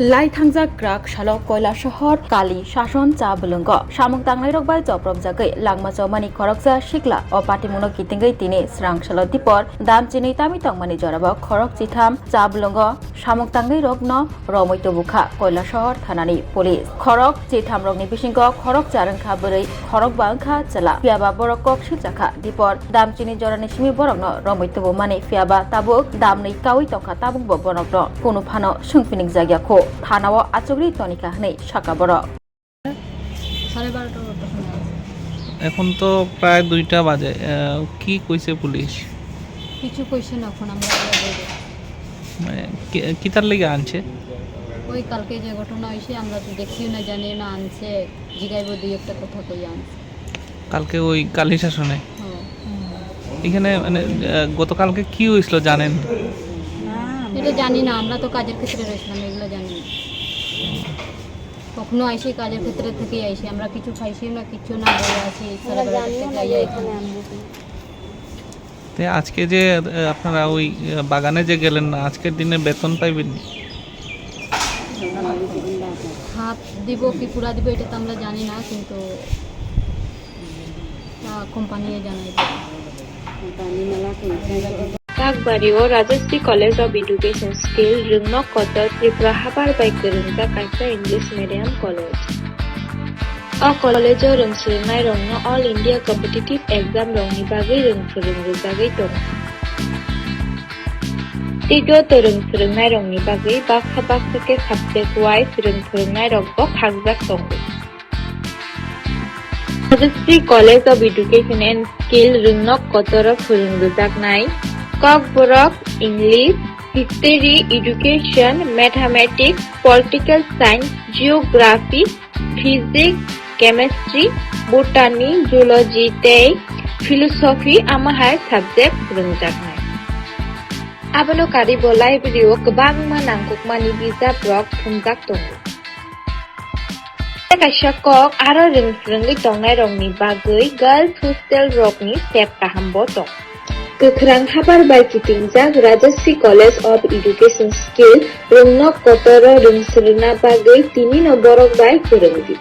Laithangja Krak Shalok Koila Shahor Kali Shashon Cha Bulungo Shamung Tangnai Rokbai Joprop Jagai Langma Chomani Khorokcha Shikla O Patimuno Kitingai Tini Swrangchati Tipor Dam Chini Tami Tongmani Jorabo Khorokchitham Cha Bulungo Shamung Tangnai Rokno Romoito Bukha Koila Shahor Thanani Police Khorokchitham Rokni Bisingko Khorok Charangkha Bwrei Khorok Bangkha Chala Fiaba Borok Kok Shiljakha Dipor Dam Chini Jorani Simi Borokno Romoito Bumani Fiaba Tabuk Damni Kawi Tongkha Tabuk Borokno Kono Phano Sungpining Jagyakho থানাও আচগরি তনিকা নেই শাকা বড় 12:30 এখন তো প্রায় 2টা বাজে কি কইছে police কিছু কইছে না এখন আমরা বলবো মানে কি তার লাগি আনছে ওই কালকে যে ঘটনা হইছে আমরা তো দেখিও না জানি না আনছে জিগাইবো দুই একটা কথা কই আনছে কালকে ওই কালী শাসনে এখানে মানে গতকালকে কি হইছিল জানেন এটা জানি না আমরা তো কাজের ক্ষেত্রে রইছিলাম এগুলো জানি না কখনো আইছি কাজের ক্ষেত্রে থেকে আইছি আমরা কিছু খাইছি না কিছু না বলে আছি সারা বেলা থেকে এখানে তে আজকে যে আপনারা ওই বাগানে যে গেলেন না আজকের দিনে বেতন পাইবেন হাত দিব কি পুরা দিব এটা তো আমরা জানি না কিন্তু company জানাইবে Bagwi Rajasthan College of Education Skill Rumnok Kotor Tripura Habar by Kurunta Kaisa English Medium College. A college of Rumsurnai Rongno All India Competitive Exam Rongni Bagwi Rumsurungai Tong. Tigo Rumsurnai Rongni Bagwi Bakha ke subject wise Rumsurnai Rogbok Hagzak Tong. Rajasthan College of Education and Skill Rumnok Kotor Furunguzak Nai. Borok, English, History, Education, Mathematics, Political Science, Geography, Physics, Chemistry, Botany, Zoology, Philosophy, Amahai subject Romjakkha. Abano karibo library o kabangma nangkukmani bijab rok thumjak tongo. Kaisa kok aro rungsrungi tongnai rokni bagwi girls hostel rokni step kahambo tong. Kuthumwi habar by Kitingjak Rajasthan College of Education Skill Rumnok Kotor Rumsurna Bagwi Tini no Borok by Kuthumwi.